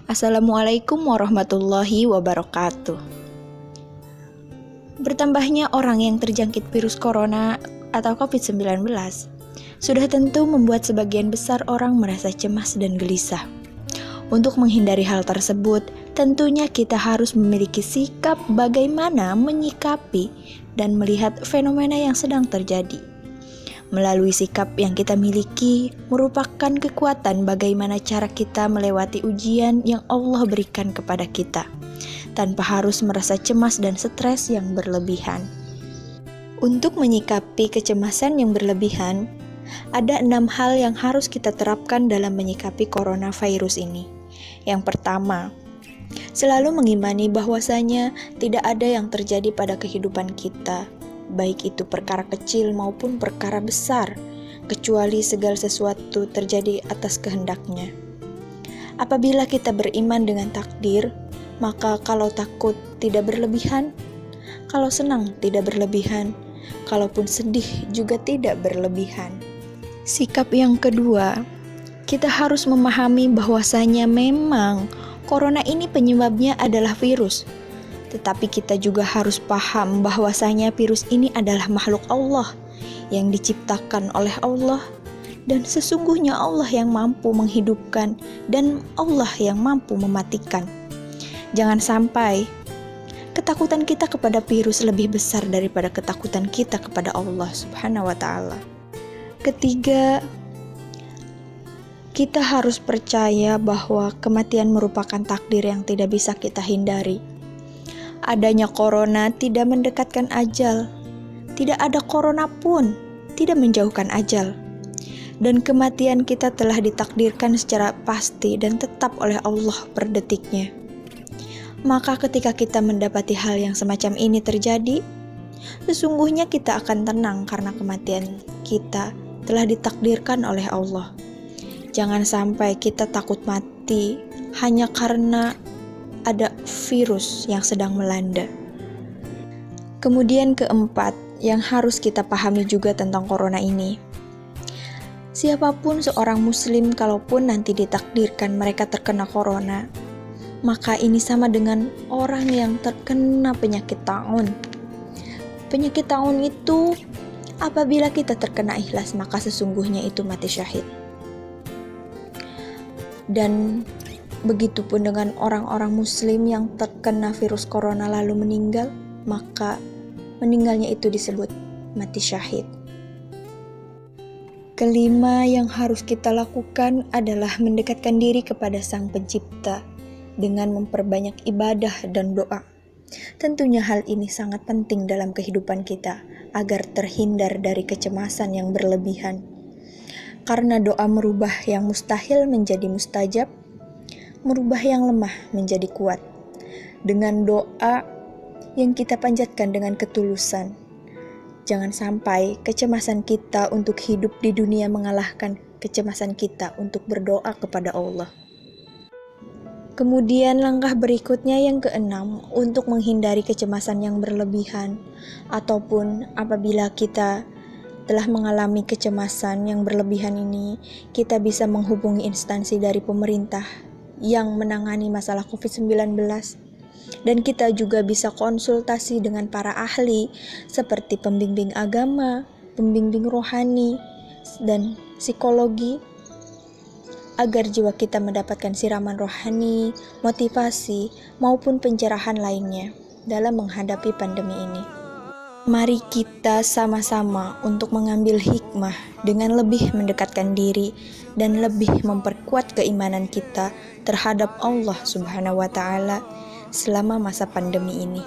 Assalamualaikum warahmatullahi wabarakatuh. Bertambahnya orang yang terjangkit virus corona atau COVID-19 sudah tentu membuat sebagian besar orang merasa cemas dan gelisah. Untuk menghindari hal tersebut, tentunya kita harus memiliki sikap bagaimana menyikapi dan melihat fenomena yang sedang terjadi. Melalui sikap yang kita miliki merupakan kekuatan bagaimana cara kita melewati ujian yang Allah berikan kepada kita, tanpa harus merasa cemas dan stres yang berlebihan. Untuk menyikapi kecemasan yang berlebihan, ada 6 hal yang harus kita terapkan dalam menyikapi coronavirus ini. Yang pertama, selalu mengimani bahwasanya tidak ada yang terjadi pada kehidupan kita, baik itu perkara kecil maupun perkara besar, kecuali segala sesuatu terjadi atas kehendaknya. Apabila kita beriman dengan takdir, maka kalau takut tidak berlebihan, kalau senang tidak berlebihan, kalaupun sedih juga tidak berlebihan. Sikap yang kedua, kita harus memahami bahwasanya memang corona ini penyebabnya adalah virus. Tetapi kita juga harus paham bahwasanya virus ini adalah makhluk Allah yang diciptakan oleh Allah, dan sesungguhnya Allah yang mampu menghidupkan dan Allah yang mampu mematikan. Jangan sampai ketakutan kita kepada virus lebih besar daripada ketakutan kita kepada Allah Subhanahu wa Ta'ala. Ketiga, kita harus percaya bahwa kematian merupakan takdir yang tidak bisa kita hindari. Adanya corona tidak mendekatkan ajal, tidak ada corona pun tidak menjauhkan ajal. Dan kematian kita telah ditakdirkan secara pasti dan tetap oleh Allah per detiknya. Maka ketika kita mendapati hal yang semacam ini terjadi, sesungguhnya kita akan tenang karena kematian kita telah ditakdirkan oleh Allah. Jangan sampai kita takut mati hanya karena ada virus yang sedang melanda. Kemudian keempat, yang harus kita pahami juga tentang corona ini. Siapapun seorang muslim kalaupun nanti ditakdirkan mereka terkena corona, maka ini sama dengan orang yang terkena penyakit taun. Penyakit taun itu apabila kita terkena ikhlas, maka sesungguhnya itu mati syahid. Dan begitupun dengan orang-orang muslim yang terkena virus corona lalu meninggal, maka meninggalnya itu disebut mati syahid. Kelima yang harus kita lakukan adalah mendekatkan diri kepada Sang Pencipta dengan memperbanyak ibadah dan doa. Tentunya hal ini sangat penting dalam kehidupan kita agar terhindar dari kecemasan yang berlebihan. Karena doa merubah yang mustahil menjadi mustajab, merubah yang lemah menjadi kuat. Dengan doa yang kita panjatkan dengan ketulusan, jangan sampai kecemasan kita untuk hidup di dunia mengalahkan kecemasan kita untuk berdoa kepada Allah. Kemudian langkah berikutnya yang keenam, untuk menghindari kecemasan yang berlebihan, ataupun apabila kita telah mengalami kecemasan yang berlebihan ini, kita bisa menghubungi instansi dari pemerintah yang menangani masalah COVID-19, dan kita juga bisa konsultasi dengan para ahli seperti pembimbing agama, pembimbing rohani, dan psikologi, agar jiwa kita mendapatkan siraman rohani, motivasi, maupun pencerahan lainnya dalam menghadapi pandemi ini. Mari kita sama-sama untuk mengambil hikmah dengan lebih mendekatkan diri dan lebih memperkuat keimanan kita terhadap Allah Subhanahu wa Ta'ala selama masa pandemi ini.